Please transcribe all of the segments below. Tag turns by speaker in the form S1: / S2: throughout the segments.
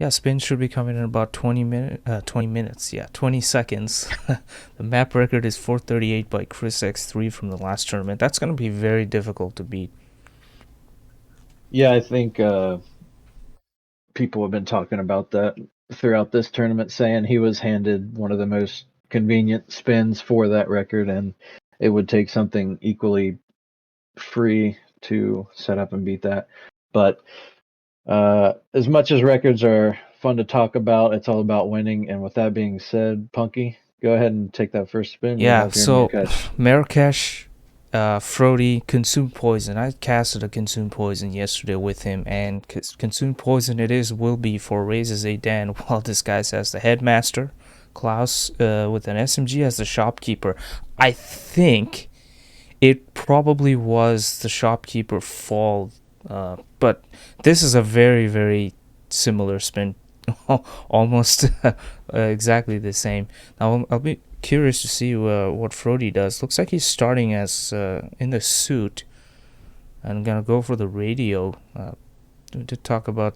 S1: Yeah, spin should be coming in about 20 minutes. Yeah, 20 seconds. The map record is 438 by Chris X3 from the last tournament. That's going to be very difficult to beat.
S2: Yeah, I think people have been talking about that throughout this tournament, saying he was handed one of the most convenient spins for that record, and it would take something equally free to set up and beat that. But as much as records are fun to talk about, it's all about winning. And with that being said, Punky, go ahead and take that first spin we
S1: Yeah,
S2: have here in
S1: so
S2: Marrakesh.
S1: Marrakesh, Frote, Consume Poison. I casted a Consume Poison yesterday with him, and Consume Poison it is will be for Raises a Dan, while this guy has the Headmaster, Klaus with an SMG as the Shopkeeper. I think it probably was the Shopkeeper fall, but this is a very, very similar spin. Almost exactly the same. Now, I'll be curious to see what Frody does. Looks like he's starting as in the suit. I'm gonna go for the radio to talk about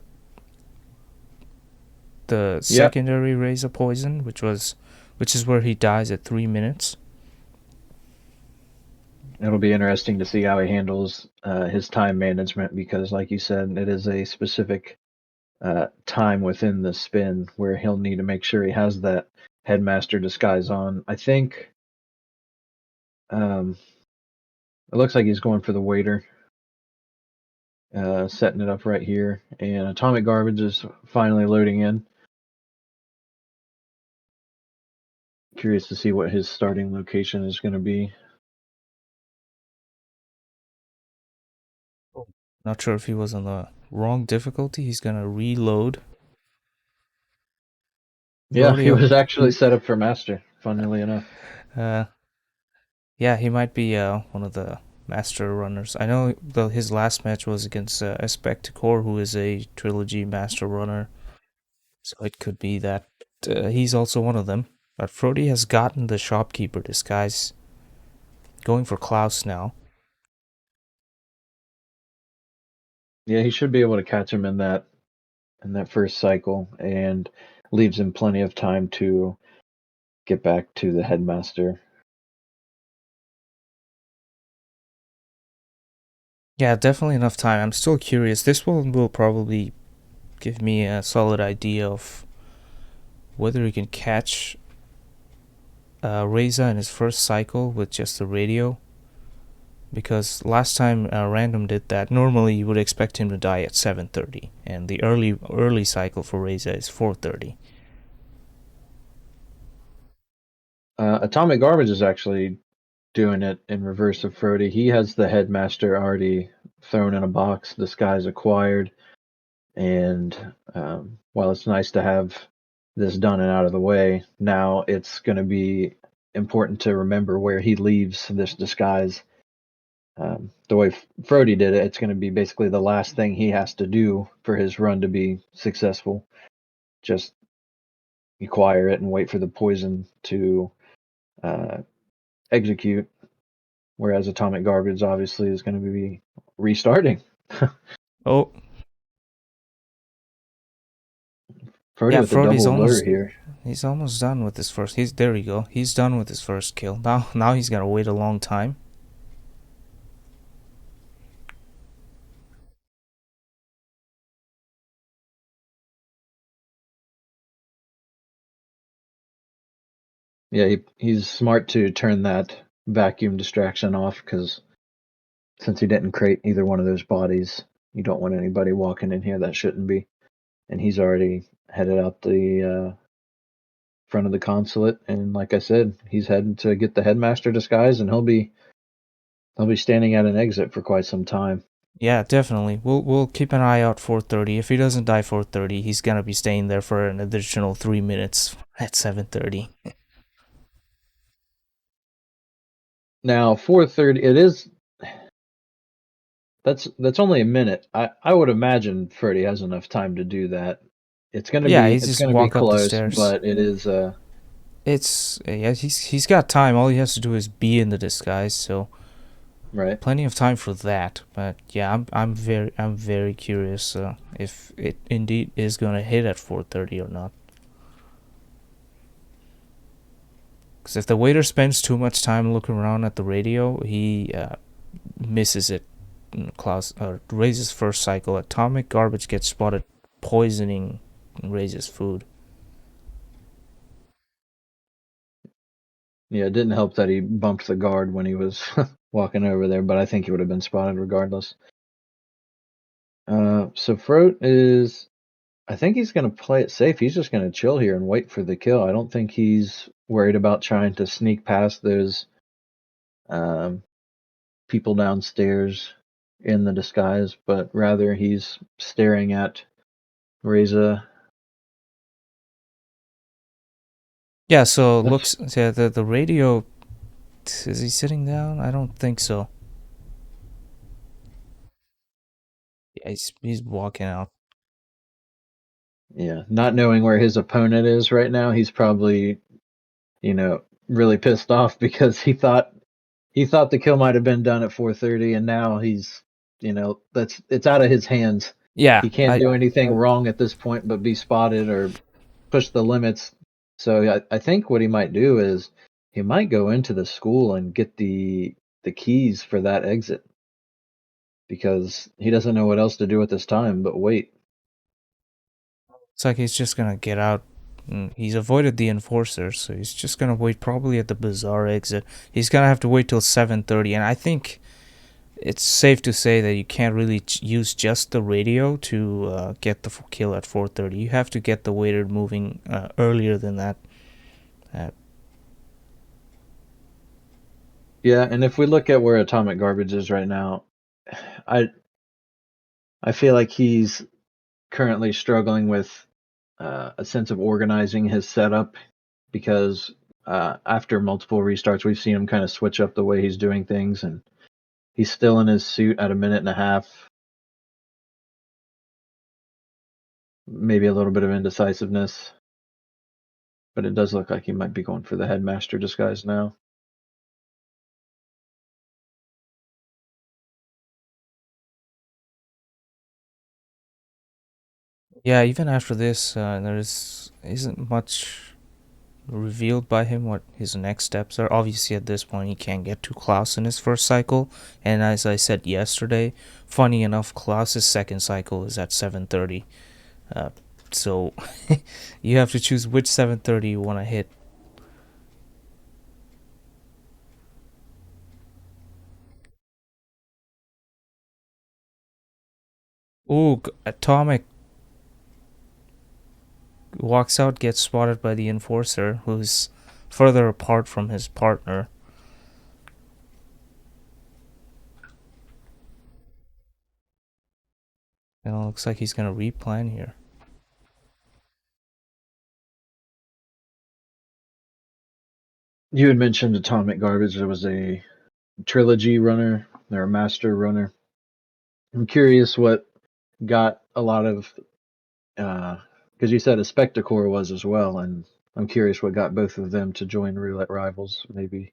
S1: the
S2: Yep,
S1: secondary raise of poison, which is where he dies at 3 minutes.
S2: it'll be interesting to see how he handles his time management because, like you said, it is a specific time within the spin where he'll need to make sure he has that headmaster disguise on. I think um, it looks like he's going for the waiter, setting it up right here, and atomic garbage is finally loading in. Curious to see what his starting location is going to be.
S1: Not sure if he was on the wrong difficulty. He's gonna reload.
S2: Yeah, he
S1: Rodeo.
S2: was actually set up for master. Funnily enough.
S1: Uh, yeah, he might be one of the master runners. I know his last match was against Espectacor, who is a trilogy master runner. So it could be that he's also one of them. But Frody has gotten the shopkeeper disguise, going for Klaus now.
S2: Yeah, he should be able to catch him in that first cycle, and leaves him plenty of time to get back to the headmaster.
S1: Yeah, definitely enough time. I'm still curious. This one will probably give me a solid idea of whether he can catch Reza in his first cycle with just the radio. Because last time Random did that, normally you would expect him to die at 7:30, and the early cycle for Reza is 4:30.
S2: Atomic Garbage is actually doing it in reverse of Frody. He has the headmaster already thrown in a box, disguise acquired, and while it's nice to have this done and out of the way, now it's going to be important to remember where he leaves this disguise. The way Frody did it, it's going to be basically the last thing he has to do for his run to be successful. Just acquire it and wait for the poison to uh, execute. Whereas Atomic Garbage obviously is going to be restarting.
S1: Oh,
S2: Frody
S1: yeah,
S2: with a
S1: Frody's
S2: double blur
S1: almost
S2: here.
S1: he's almost done with his first. He's there. You go. He's done with his first kill. Now he's gonna wait a long time.
S2: Yeah, he's smart to turn that vacuum distraction off because since he didn't create either one of those bodies, you don't want anybody walking in here that shouldn't be. And he's already headed out the front of the consulate, and like I said, he's heading to get the headmaster disguise, and he'll be standing at an exit for quite some time.
S1: Yeah, definitely. We'll keep an eye out 4:30. If he doesn't die 4:30, he's gonna be staying there for an additional 3 minutes at 7:30.
S2: Now, 4:30, it is that's only a minute. I would imagine Freddie has enough time to do that.
S1: Yeah, he's
S2: It's
S1: just
S2: gonna be
S1: walk up the
S2: close,
S1: stairs.
S2: but it is
S1: It's yeah, he's got time. All he has to do is be in the disguise. So
S2: Right.
S1: Plenty of time for that. But yeah, I'm very curious if it indeed is gonna hit at 4:30 or not. Because if the waiter spends too much time looking around at the radio, he misses it. Klaus raises first cycle. Atomic Garbage gets spotted poisoning Raises food.
S2: Yeah, it didn't help that he bumped the guard when he was walking over there, but I think he would have been spotted regardless. So Frote is, I think he's going to play it safe. He's just going to chill here and wait for the kill. I don't think he's worried about trying to sneak past those um, people downstairs in the disguise, but rather he's staring at Reza.
S1: Yeah, so
S2: That's
S1: looks yeah, the radio. Is he sitting down? I don't think so. Yeah, he's walking out.
S2: yeah, not knowing where his opponent is right now, he's probably, really pissed off because he thought the kill might have been done at 4:30, and now he's, that's it's out of his hands.
S1: Yeah,
S2: He can't do anything wrong at this point but be spotted or push the limits. So I think what he might do is he might go into the school and get the keys for that exit because he doesn't know what else to do at this time but wait.
S1: it's like he's just gonna get out. He's avoided the enforcers, so he's just gonna wait probably at the bazaar exit. He's gonna have to wait till 7:30, and I think it's safe to say that you can't really use just the radio to get the kill at 4:30. You have to get the waiter moving earlier than that. Uh,
S2: Yeah, and if we look at where Atomic Garbage is right now, I I feel like he's currently struggling with a sense of organizing his setup because after multiple restarts, we've seen him kind of switch up the way he's doing things, and he's still in his suit at a minute and a half. Maybe a little bit of indecisiveness, but it does look like he might be going for the headmaster disguise now.
S1: yeah, even after this, there isn't much revealed by him what his next steps are. Obviously, at this point, he can't get to Klaus in his first cycle, and as I said yesterday, funny enough, Klaus's second cycle is at 7:30. Uh, so you have to choose which 7:30 you want to hit. Ooh, Atomic walks out, gets spotted by the enforcer, who's further apart from his partner. And it looks like he's gonna replan here.
S2: You had mentioned Atomic Garbage. There was a trilogy runner, or a master runner. I'm curious what got a lot of, because you said a Spectacore was as well, and I'm curious what got both of them to join Roulette Rivals. Maybe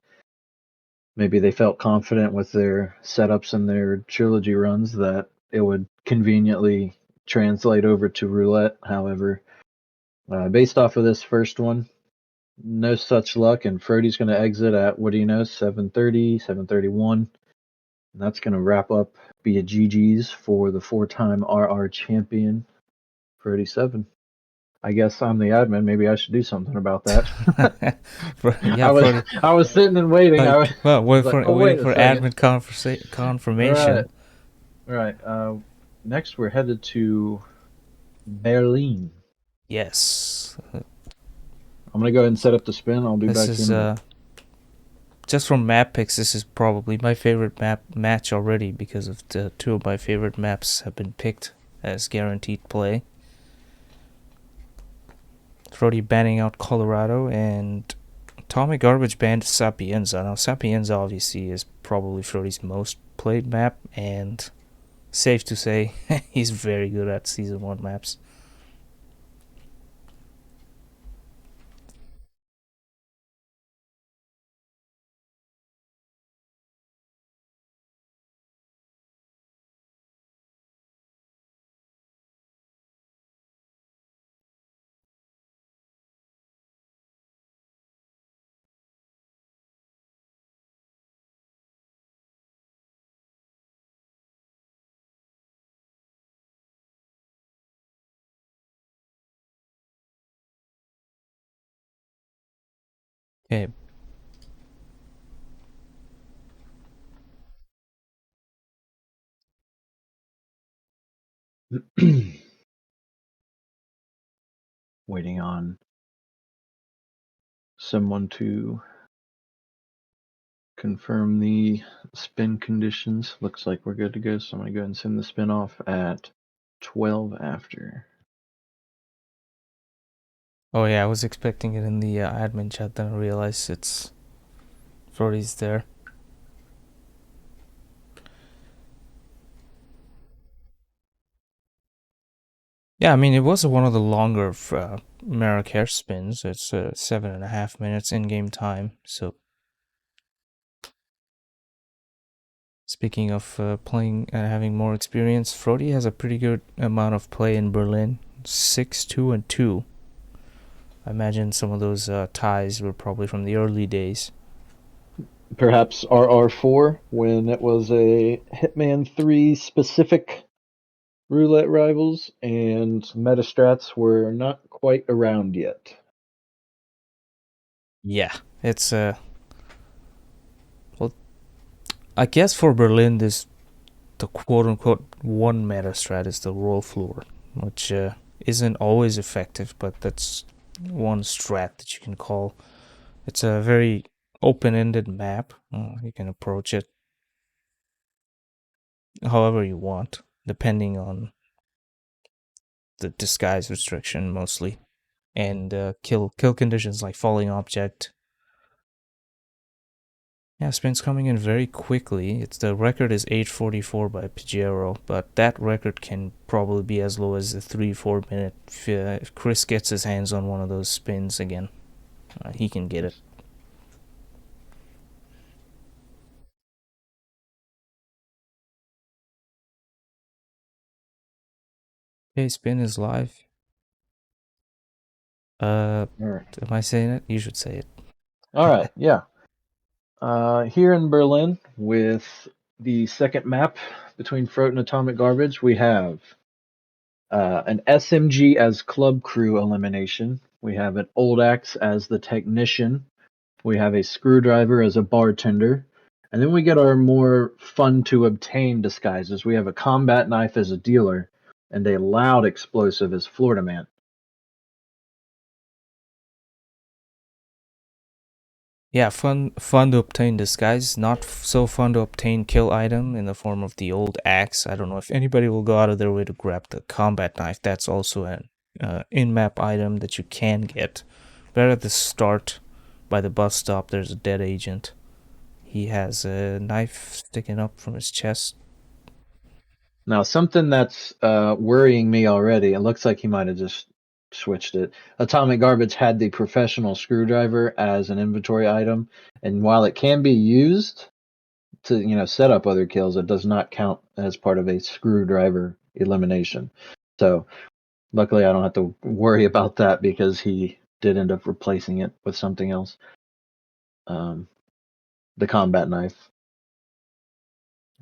S2: they felt confident with their setups and their trilogy runs that it would conveniently translate over to Roulette. However, based off of this first one, no such luck, and Frody's going to exit at, what do you know, 7:30, 7:31. And that's going to wrap up be a GG's for the four-time RR champion, Frote7. I guess I'm the admin. Maybe I should do something about that.
S1: Yeah,
S2: I was
S1: for
S2: I was sitting and waiting.
S1: like, well,
S2: I was like, oh
S1: waiting
S2: wait a
S1: for
S2: second.
S1: admin
S2: Right,
S1: confirmation.
S2: right. Next we're headed to Berlin.
S1: Yes,
S2: I'm gonna go ahead and set up the spin. I'll be
S1: this
S2: back to you
S1: is
S2: in a minute.
S1: just from map picks. This is probably my favorite map match already because of the two of my favorite maps have been picked as guaranteed play. Frody banning out Colorado and Atomic Garbage banned Sapienza. Now Sapienza obviously is probably Frody's most played map, and safe to say he's very good at season 1 maps. Okay.
S2: Waiting on someone to confirm the spin conditions. Looks like we're good to go, so I'm going to go ahead and send the spin off at 12 after.
S1: Oh yeah, I was expecting it in the admin chat, then I realized it's Frote's there. Yeah, I mean, it was one of the longer Marrakesh spins. It's 7.5 minutes in-game time. So, speaking of playing and having more experience, Frote has a pretty good amount of play in Berlin. 6-2 and 2. I imagine some of those ties were probably from the early days.
S2: Perhaps RR4 when it was a Hitman 3 specific roulette rivals and metastrats were not quite around yet.
S1: Yeah, it's well, I guess for Berlin, this the quote unquote one meta strat is the roll floor, which isn't always effective, but that's one strat that you can call. It's a very open ended map. You can approach it however you want, depending on the disguise restriction mostly, and kill conditions like falling object. Yeah, spin's coming in very quickly. It's the record is 8:44 by Pajero, but that record can probably be as low as a 3-4 minute. If Chris gets his hands on one of those spins again, he can get it. Okay, spin is live.
S2: All right.
S1: Am I saying it? You should say it.
S2: All right. Yeah. Here in Berlin, with the second map between Frote and Atomicgarbage, we have an SMG as club crew elimination. We have an old axe as the technician. We have a screwdriver as a bartender. And then we get our more fun to obtain disguises. We have a combat knife as a dealer and a loud explosive as Florida Man.
S1: Yeah, fun to obtain disguise. Not so fun to obtain kill item in the form of the old axe. I don't know if anybody will go out of their way to grab the combat knife. That's also an in-map item that you can get. But at the start, by the bus stop, there's a dead agent. He has a knife sticking up from his chest.
S2: Now, something that's worrying me already, it looks like he might have just switched it. Atomicgarbage had the professional screwdriver as an inventory item, and while it can be used to, set up other kills, it does not count as part of a screwdriver elimination. So, luckily, I don't have to worry about that because he did end up replacing it with something else. The combat knife.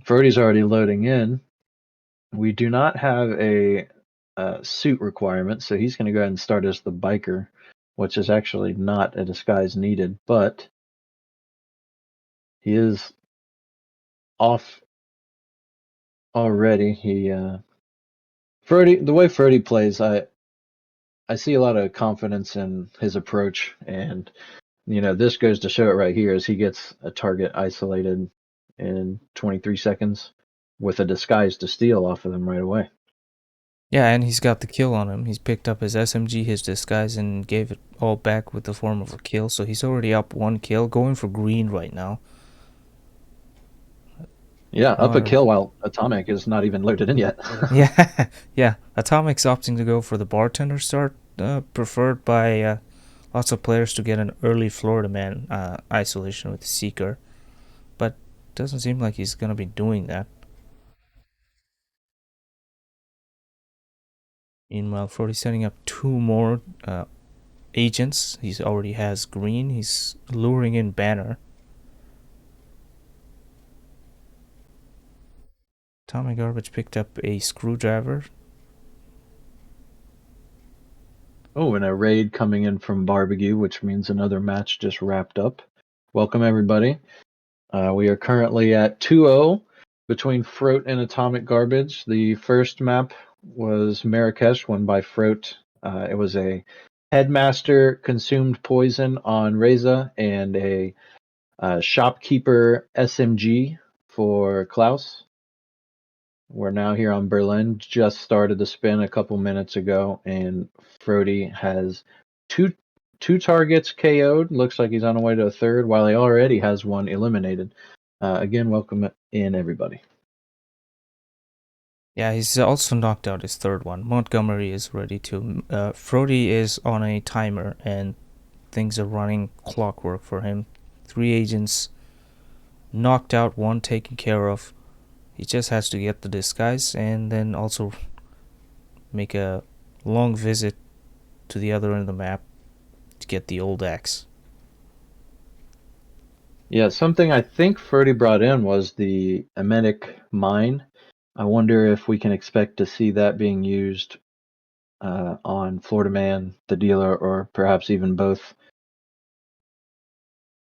S2: Frody's already loading in. We do not have a suit requirement, so he's going to go ahead and start as the biker, which is actually not a disguise needed, but he is off already. The way Frody plays, I see a lot of confidence in his approach, and this goes to show it right here as he gets a target isolated in 23 seconds with a disguise to steal off of them right away.
S1: Yeah, and he's got the kill on him. He's picked up his SMG, his disguise, and gave it all back with the form of a kill. So he's already up one kill, going for green right now.
S2: Yeah, up a
S1: However,
S2: kill while Atomic is not even loaded in yet.
S1: yeah, yeah. Atomic's opting to go for the bartender start, preferred by lots of players to get an early Florida Man isolation with Seeker, but doesn't seem like he's gonna be doing that. Meanwhile, Frody's setting up two more agents. He already has green. He's luring in Banner. Atomicgarbage picked up a screwdriver.
S2: Oh, and a raid coming in from Barbecue, which means another match just wrapped up. Welcome, everybody. We are currently at 2-0 between Frote and Atomicgarbage. The first map was Marrakesh, won by Frote. It was a headmaster consumed poison on Reza and a shopkeeper SMG for Klaus. We're now here on Berlin. Just started the spin a couple minutes ago, and Frody has two targets KO'd. Looks like he's on the way to a third, while he already has one eliminated. Again, welcome in, everybody.
S1: Yeah, he's also knocked out his third one. Montgomery is ready to. Frody is on a timer, and things are running clockwork for him. 3 agents knocked out, 1 taken care of. He just has to get the disguise and then also make a long visit to the other end of the map to get the old axe.
S2: Yeah, something I think Frody brought in was the emetic mine. I wonder if we can expect to see that being used on Florida Man, the dealer, or perhaps even both.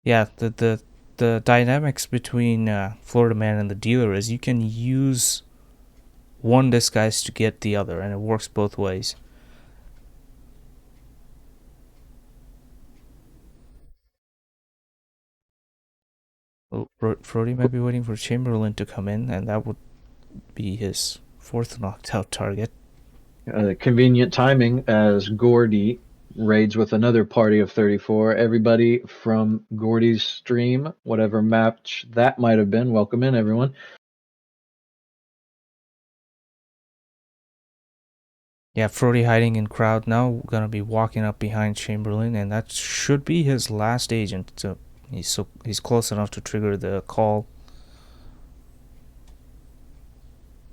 S1: Yeah, the dynamics between Florida Man and the dealer is you can use one disguise to get the other, and it works both ways. Well, Frody might be waiting for Chamberlain to come in, and that would be his 4th knocked out target.
S2: Convenient timing as Gordy raids with another party of 34. Everybody from Gordy's stream, whatever match that might have been, welcome in, everyone.
S1: Yeah, Frody hiding in crowd now, gonna be walking up behind Chamberlain, and that should be his last agent. So he's close enough to trigger the call.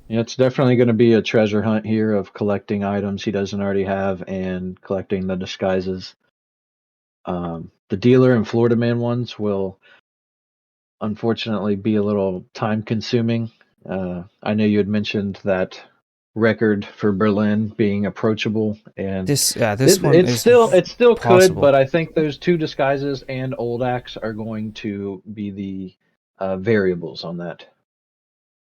S2: Yeah, it's definitely going to be a treasure hunt here of collecting items he doesn't already have and collecting the disguises. The dealer and Florida Man ones will unfortunately be a little time consuming. I know you had mentioned that record for Berlin being approachable, and
S1: This one is
S2: it still could,
S1: possible.
S2: but I think those 2 disguises and Old Axe are going to be the variables on that.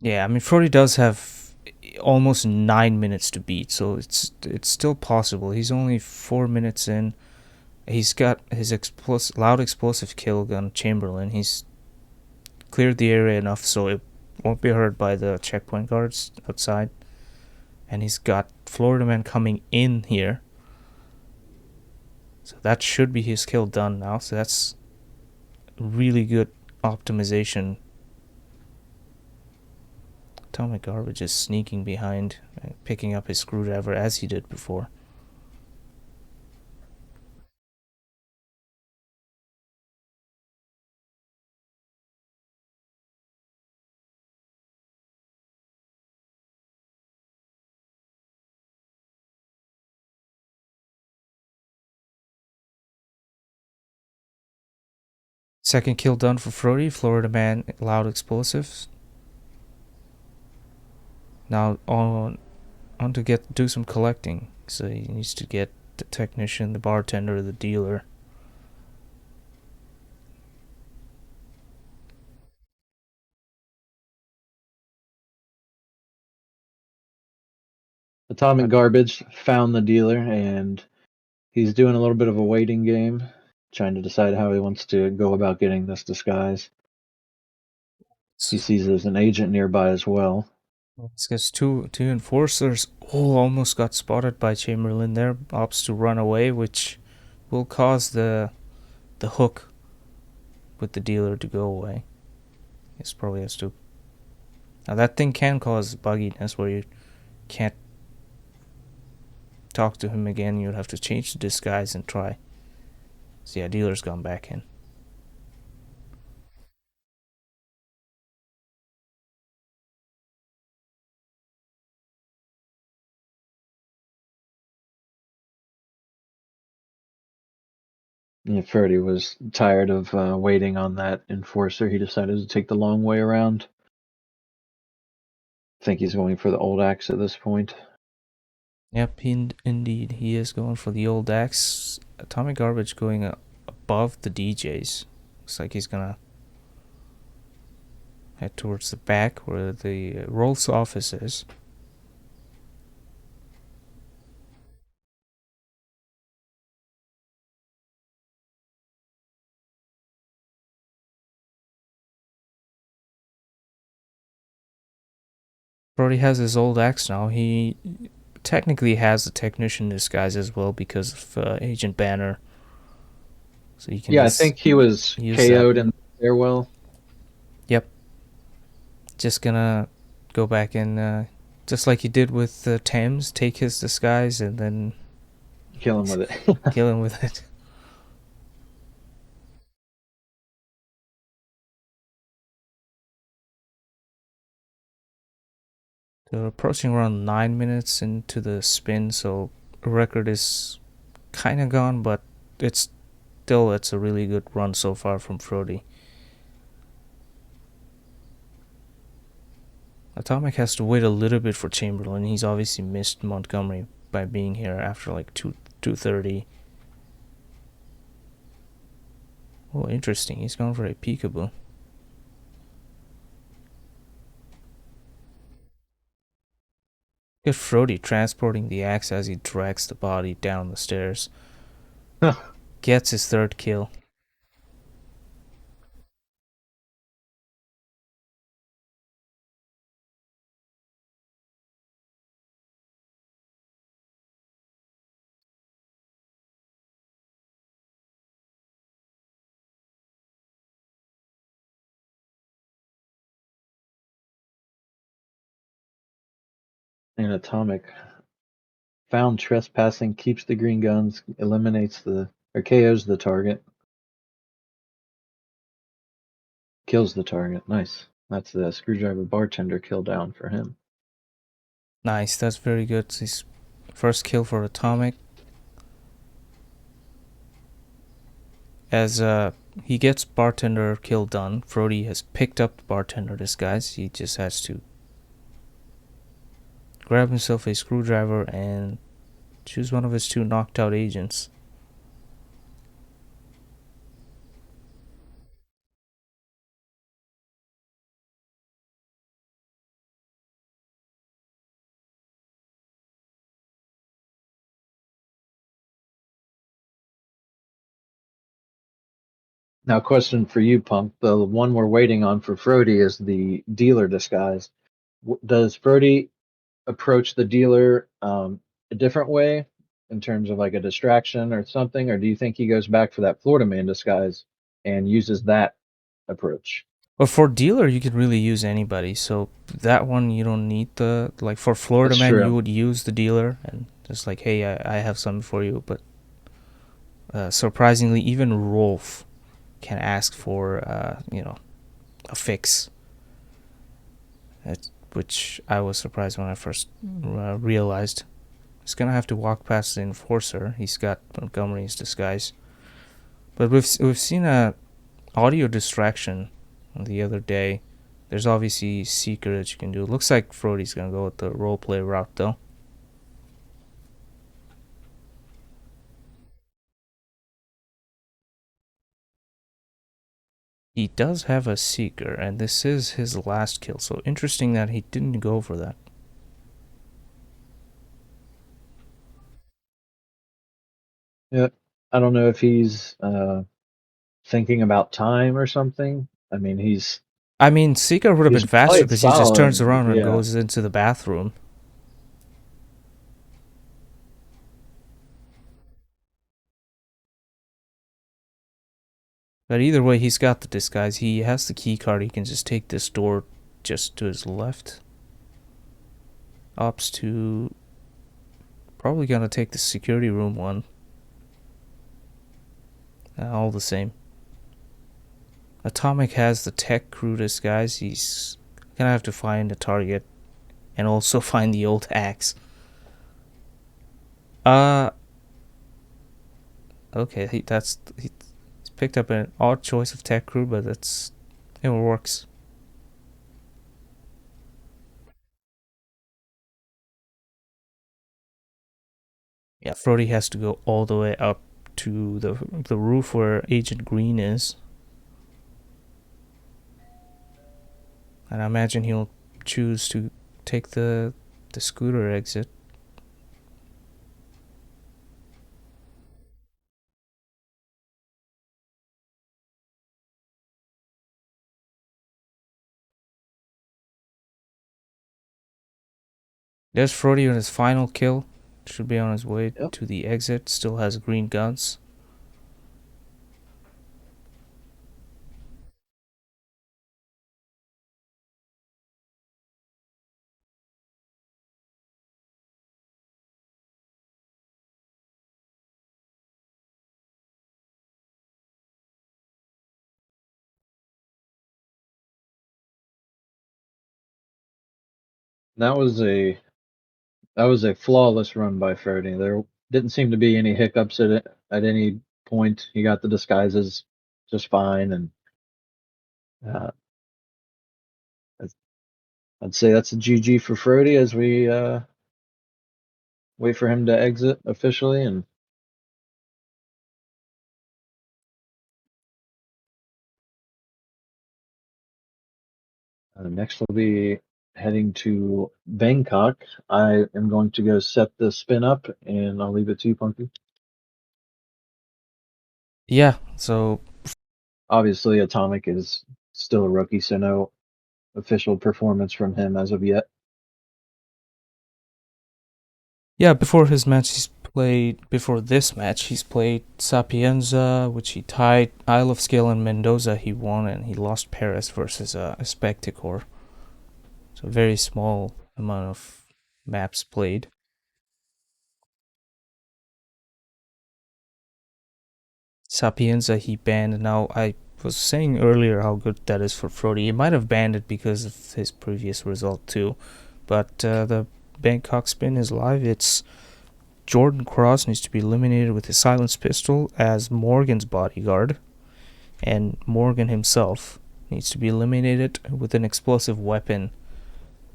S1: Yeah, I mean Frody does have almost 9 minutes to beat, so it's still possible. He's only 4 minutes in. He's got his loud explosive kill gun Chamberlain. He's cleared the area enough so it won't be heard by the checkpoint guards outside. And he's got Florida Man coming in here. So that should be his kill done now. So that's really good optimization. Atomicgarbage is sneaking behind and picking up his screwdriver as he did before. Second kill done for Frody. Florida Man, loud explosives. Now on to do some collecting. So he needs to get the technician, the bartender, the dealer.
S2: Atomicgarbage found the dealer, and he's doing a little bit of a waiting game, trying to decide how he wants to go about getting this disguise. He sees there's an agent nearby as well.
S1: It's got two enforcers. Oh, almost got spotted by Chamberlain there. Opts to run away, which will cause the hook with the dealer to go away. It's probably has to. Now that thing can cause bugginess where you can't talk to him again. You'd have to change the disguise and try. So yeah, dealer's gone back in.
S2: Yeah, Freddy was tired of waiting on that enforcer. He decided to take the long way around. I think he's going for the old axe at this point.
S1: Yep, indeed, he is going for the old axe. Atomicgarbage going above the DJs. Looks like he's gonna head towards the back where the Rolls office is. Brody has his old axe now. He technically has a technician disguise as well because of Agent Banner. So you can
S2: Yeah, I
S1: just
S2: think he was
S1: use that.
S2: KO'd in the stairwell.
S1: Yep. Just gonna go back and, just like he did with Thames, take his disguise and then
S2: Kill him with it.
S1: kill him with it. So approaching around 9 minutes into the spin, so record is kind of gone, but it's a really good run so far from Frote. Atomic has to wait a little bit for Chamberlain. He's obviously missed Montgomery by being here after like 2:30. Oh, interesting. He's gone for a peekaboo. Get Frote transporting the axe as he drags the body down the stairs. Gets his third kill.
S2: And Atomic found trespassing, keeps the green guns, eliminates the or KOs the target, kills the target. Nice. That's the screwdriver bartender kill down for him.
S1: Nice, that's very good. His first kill for Atomic. As he gets bartender kill done, Frote has picked up the bartender disguise. He just has to grab himself a screwdriver and choose one of his two knocked out agents.
S2: Now, question for you, Punk. The one we're waiting on for Frote is the dealer disguise. Does Frote approach the dealer a different way in terms of like a distraction or something, or do you think he goes back for that Florida man disguise and uses that approach?
S1: But for dealer, you could really use anybody. So that one, you don't need the, like for Florida
S2: That's
S1: Man, you
S2: true.
S1: would use the dealer and just like, hey, I have something for you. But surprisingly, even Rolf can ask for, a fix. Which I was surprised when I first realized. He's gonna have to walk past the enforcer. He's got Montgomery's disguise. But we've seen a audio distraction the other day. There's obviously Seeker that you can do. It looks like Frote's gonna go with the roleplay route though. He does have a Seeker, and this is his last kill, so interesting that he didn't go for that.
S2: Yeah. I don't know if he's thinking about time or something. I mean,
S1: I mean, Seeker would have
S2: he's
S1: been faster
S2: played
S1: because he just turns
S2: solid.
S1: around and
S2: Yeah.
S1: goes into the bathroom. But either way, he's got the disguise. He has the key card. He can just take this door just to his left. Ops to probably gonna take the security room one. All the same. Atomic has the tech crew disguise. He's gonna have to find a target and also find the old axe. Okay, he's picked up an odd choice of tech crew, but it works. Yeah, Frody has to go all the way up to the roof where Agent Green is, and I imagine he'll choose to take the scooter exit. There's Frody on his final kill. Should be on his way
S2: Yep.
S1: to the exit. Still has green guns.
S2: That was a that was a flawless run by Frody. There didn't seem to be any hiccups at it at any point. He got the disguises just fine, and uh, I'd say that's a GG for Frody as we wait for him to exit officially. And next we'll be heading to Bangkok. I am going to go set the spin up, and I'll leave it to you, Punky.
S1: Yeah, so
S2: Obviously, Atomic is still a rookie, so no official performance from him as of yet.
S1: yeah, before this match, he's played Sapienza, which he tied. Isle of Scale and Mendoza he won, and he lost Paris versus a Spectacor. So very small amount of maps played. Sapienza he banned. Now I was saying earlier how good that is for Frody. He might have banned it because of his previous result too, but the Bangkok spin is live. It's Jordan Cross needs to be eliminated with his silenced pistol as Morgan's bodyguard, and Morgan himself needs to be eliminated with an explosive weapon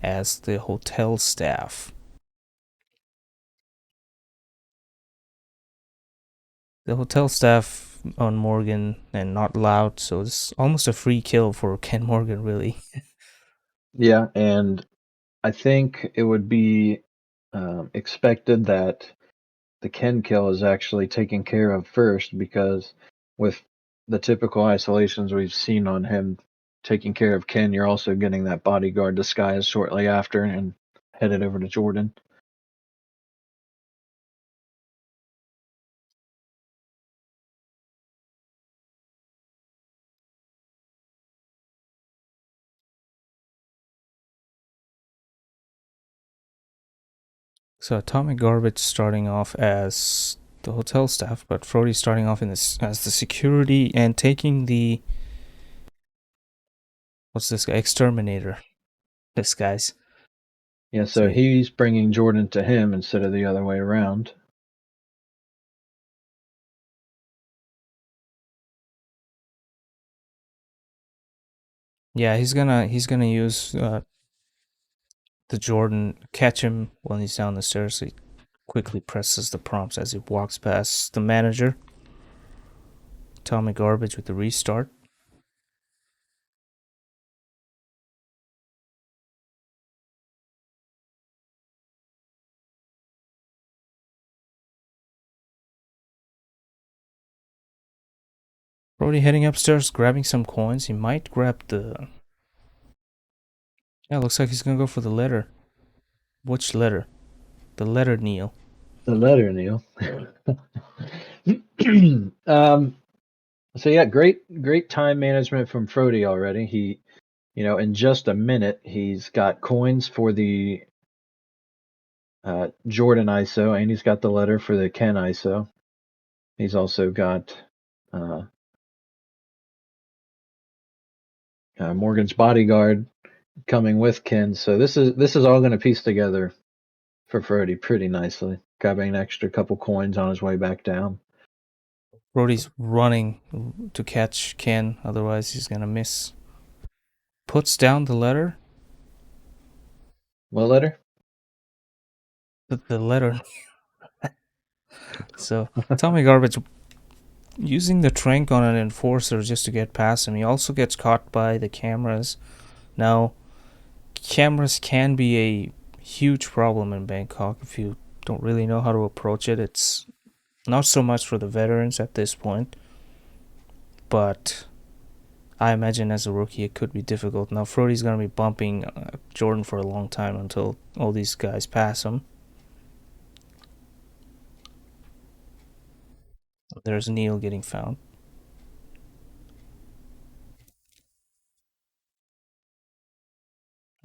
S1: as the hotel staff. The hotel staff on Morgan and not loud, so it's almost a free kill for Ken Morgan, really.
S2: Yeah, and I think it would be expected that the Ken kill is actually taken care of first because with the typical isolations we've seen on him taking care of Ken, you're also getting that bodyguard disguise shortly after and headed over to Jordan.
S1: So Atomicgarbage starting off as the hotel staff, but Frody starting off in this as the security and taking the what's this guy exterminator. This guy's
S2: Yeah,
S1: so
S2: so he's bringing Jordan to him instead of the other way around.
S1: yeah, he's gonna use the Jordan catch him when he's down the stairs. So he quickly presses the prompts as he walks past the manager. Atomicgarbage with the restart. Brody heading upstairs, grabbing some coins. He might grab the. Yeah, looks like he's gonna go for the letter. Which letter? The letter, Neil.
S2: The letter, Neil. So yeah, great time management from Frody already. He, in just a minute, he's got coins for the Jordan ISO, and he's got the letter for the Ken ISO. He's also got uh, Morgan's bodyguard coming with Ken. So this is all going to piece together for Frody pretty nicely. Grabbing an extra couple coins on his way back down.
S1: Brody's running to catch Ken, otherwise he's gonna miss. Puts down the letter.
S2: What letter?
S1: The letter. So Atomicgarbage using the trank on an enforcer just to get past him. He also gets caught by the cameras. Now, cameras can be a huge problem in Bangkok if you don't really know how to approach it. It's not so much for the veterans at this point, but I imagine as a rookie it could be difficult. Now, Frote's going to be bumping Jordan for a long time until all these guys pass him. There's Neil getting found.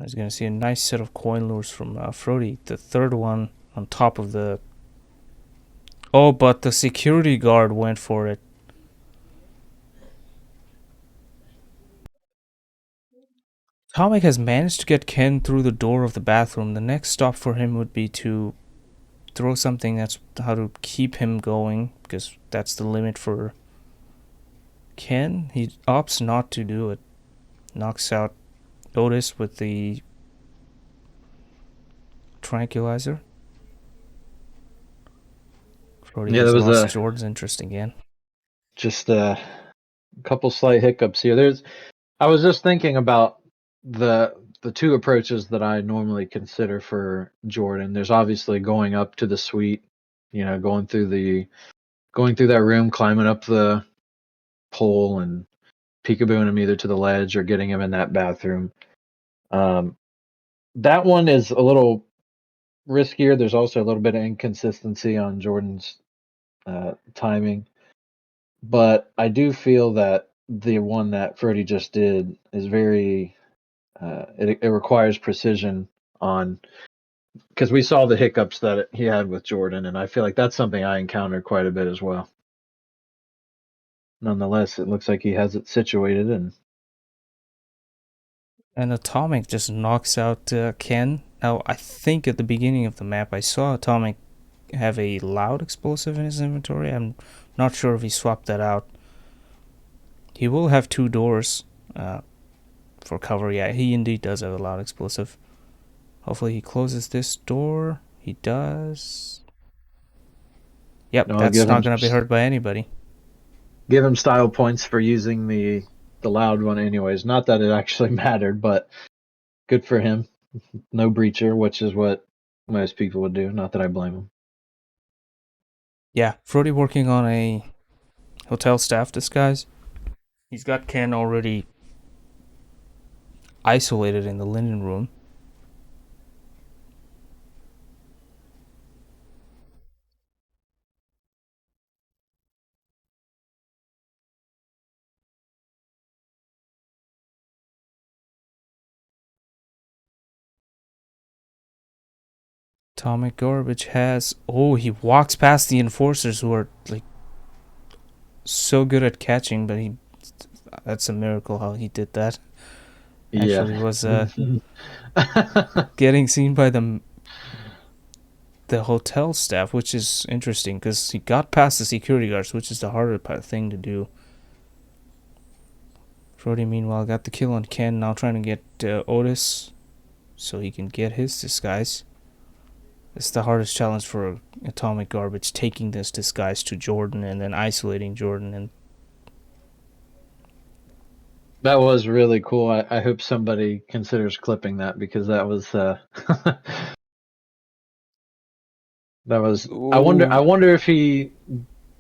S1: He's going to see a nice set of coin lures from Frote. The third one on top of the. Oh, but the security guard went for it. Atomic has managed to get Ken through the door of the bathroom. The next stop for him would be to throw something that's how to keep him going, because that's the limit for Ken. He opts not to do it. Knocks out Otis with the tranquilizer. Brody
S2: Yeah,
S1: has
S2: there was
S1: lost
S2: a
S1: Jordan's interest again.
S2: just a couple slight hiccups here. I was just thinking about the two approaches that I normally consider for Jordan. There's obviously going up to the suite, going through that room, climbing up the pole and peekabooing him either to the ledge or getting him in that bathroom. Um, that one is a little riskier. There's also a little bit of inconsistency on Jordan's timing, but I do feel that the one that Freddie just did is very. It requires precision on because we saw the hiccups that he had with Jordan, and I feel like that's something I encountered quite a bit as well. Nonetheless, it looks like he has it situated, and
S1: And Atomic just knocks out Ken. Now, I think at the beginning of the map, I saw Atomic have a loud explosive in his inventory. I'm not sure if he swapped that out. He will have two doors for cover. Yeah, he indeed does have a loud explosive. Hopefully, he closes this door. He does. Yep,
S2: I'll
S1: that's not going to be heard by anybody.
S2: give him style points for using the loud one, anyways. Not that it actually mattered, but good for him. No breacher, which is what most people would do. Not that I blame him.
S1: Yeah, Frody working on a hotel staff disguise. He's got Ken already isolated in the linen room. Atomicgarbage has. Oh, he walks past the enforcers who are like so good at catching, but he. That's a miracle how he did that.
S2: Yeah.
S1: Actually, was getting seen by the hotel staff, which is interesting because he got past the security guards, which is the harder thing to do. Brody, meanwhile, got the kill on Ken, now trying to get Otis so he can get his disguise. It's the hardest challenge for Atomicgarbage, taking this disguise to Jordan and then isolating Jordan. And
S2: That was really cool. I hope somebody considers clipping that because that was that was I
S1: ooh,
S2: wonder if he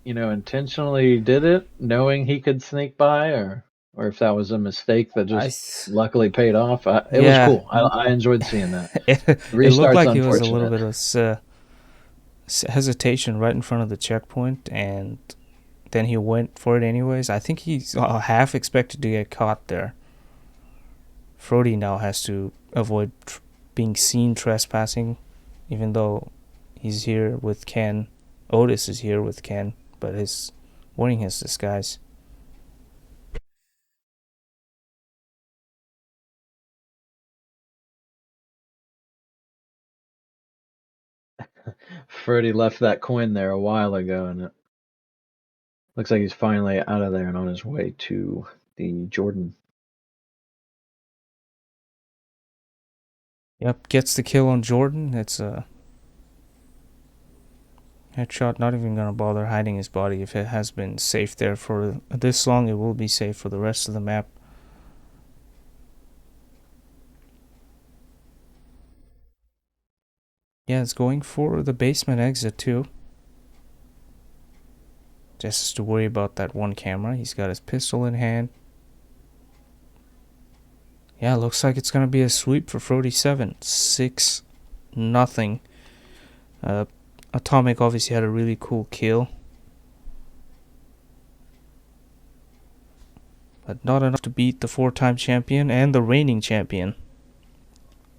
S2: intentionally did it knowing he could sneak by or if that was a mistake that
S1: I
S2: just luckily paid off. It was
S1: yeah,
S2: cool. I enjoyed seeing that. The
S1: it looked
S2: restart's
S1: like it was a little
S2: unfortunate.
S1: bit of hesitation right in front of the checkpoint, and then he went for it anyways. I think he's half expected to get caught there. Frody now has to avoid being seen trespassing, even though he's here with Ken. Otis is here with Ken, but he's wearing his disguise.
S2: Freddie left that coin there a while ago, and it looks like he's finally out of there and on his way to the Jordan.
S1: Yep, gets the kill on Jordan. It's Headshot, not even gonna bother hiding his body. If it has been safe there for this long, it will be safe for the rest of the map. Yeah, it's going for the basement exit too. Just has to worry about that one camera. He's got his pistol in hand. Yeah, looks like it's gonna be a sweep for Frote7. 6-0. Atomic obviously had a really cool kill, but not enough to beat the 4-time champion and the reigning champion.